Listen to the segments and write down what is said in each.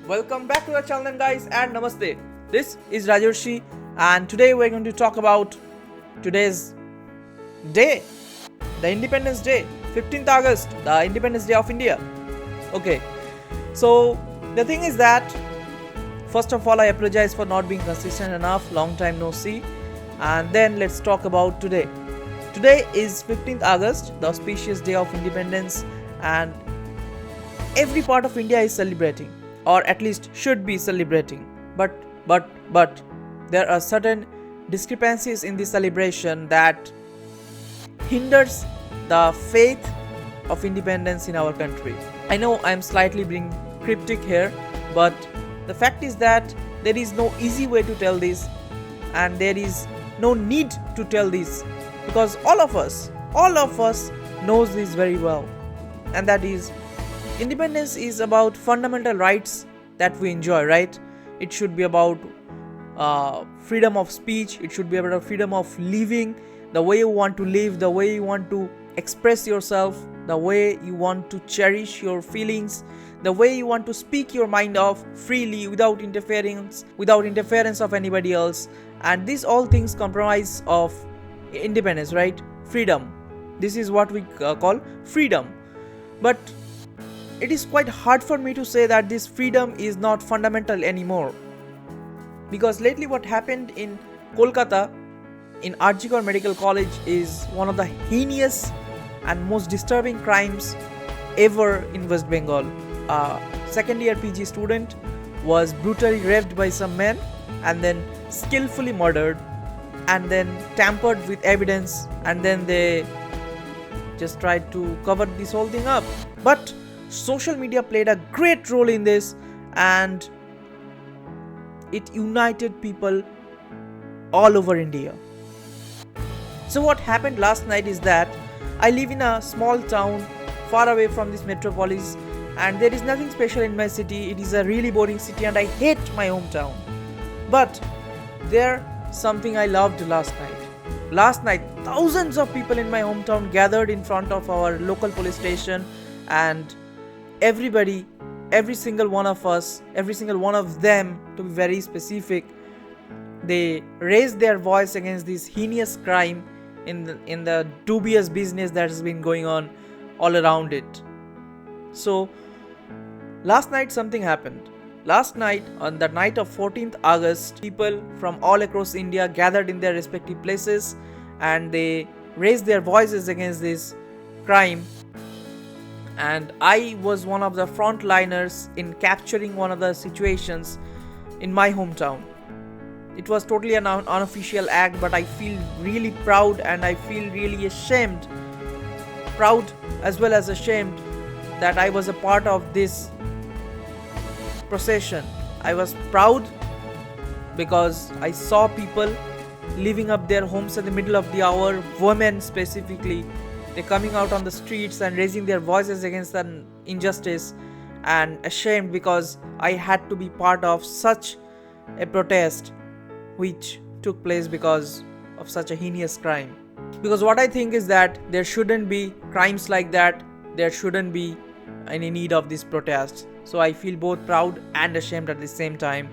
Welcome back to the channel guys and namaste. This is Rajarshi and today we're going to talk about today's day, the Independence Day, 15th August, the Independence Day of India. Okay, so the thing is that first of all I apologize for not being consistent enough, long time no see, and then let's talk about today. Today is 15th August, the auspicious day of independence, and every part of India is celebrating, or at least should be celebrating. But there are certain discrepancies in the celebration that hinders the faith of independence in our country. I know I am slightly being cryptic here, but the fact is that there is no easy way to tell this, and there is no need to tell this, because all of us knows this very well, and that is independence is about fundamental rights that we enjoy, right? It should be about freedom of speech, it should be about freedom of living, the way you want to live, the way you want to express yourself, the way you want to cherish your feelings, the way you want to speak your mind off freely without interference of anybody else. And these all things comprise of independence, right? Freedom. This is what we call freedom. But it is quite hard for me to say that this freedom is not fundamental anymore, because lately what happened in Kolkata in RGKar Medical College is one of the heinous and most disturbing crimes ever in West Bengal. A second year PG student was brutally raped by some men and then skillfully murdered and then tampered with evidence, and then they just tried to cover this whole thing up. But social media played a great role in this, and it united people all over India. So what happened last night is that I live in a small town far away from this metropolis, and there is nothing special in my city. It is a really boring city and I hate my hometown. But there something I loved last night. Last night thousands of people in my hometown gathered in front of our local police station, and everybody, every single one of them, to be very specific, they raised their voice against this heinous crime in the dubious business that has been going on all around it. So last night something happened. Last night, on the night of 14th August, people from all across India gathered in their respective places and they raised their voices against this crime. And I was one of the frontliners in capturing one of the situations in my hometown. It was totally an unofficial act, but I feel really proud and I feel really ashamed. Proud as well as ashamed that I was a part of this procession. I was proud because I saw people leaving up their homes at the middle of the hour, women specifically. They're coming out on the streets and raising their voices against an injustice, and ashamed because I had to be part of such a protest which took place because of such a heinous crime. Because what I think is that there shouldn't be crimes like that, there shouldn't be any need of this protest. So I feel both proud and ashamed at the same time.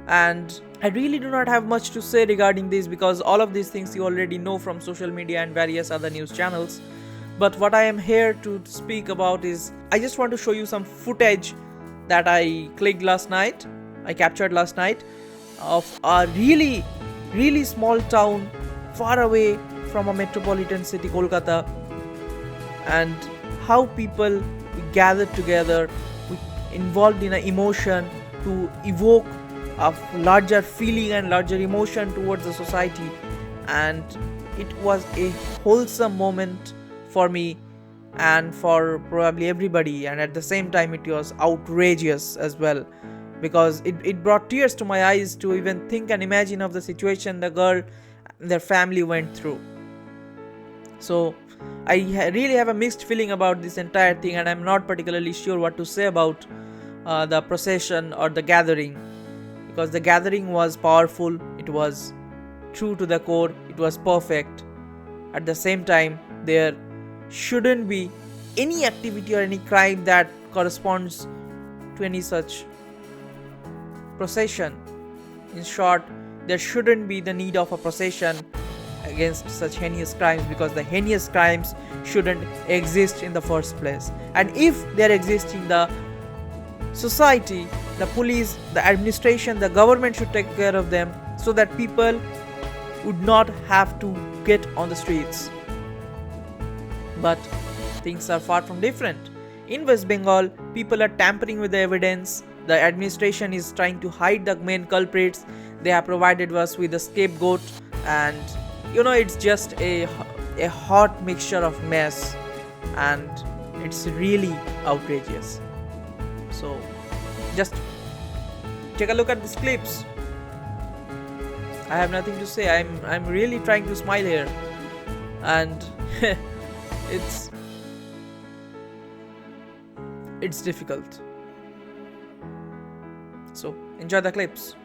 And I really do not have much to say regarding this, because all of these things you already know from social media and various other news channels. But what I am here to speak about is, I just want to show you some footage that I captured last night of a really, really small town far away from a metropolitan city, Kolkata, and how people gathered together, involved in an emotion to evoke a larger feeling and larger emotion towards the society. And it was a wholesome moment for me and for probably everybody, and at the same time it was outrageous as well, because it brought tears to my eyes to even think and imagine of the situation the girl and their family went through. So I really have a mixed feeling about this entire thing, and I'm not particularly sure what to say about the procession or the gathering, because the gathering was powerful, it was true to the core, it was perfect. At the same time, there shouldn't be any activity or any crime that corresponds to any such procession. In short, there shouldn't be the need of a procession against such heinous crimes, because the heinous crimes shouldn't exist in the first place. And if they exist in the society, the police, the administration, the government should take care of them, so that people would not have to get on the streets. But things are far from different. In West Bengal, people are tampering with the evidence. The administration is trying to hide the main culprits. They have provided us with a scapegoat, and it's just a hot mixture of mess, and it's really outrageous. So just take a look at these clips. I have nothing to say. I'm really trying to smile here, and it's difficult. So enjoy the clips.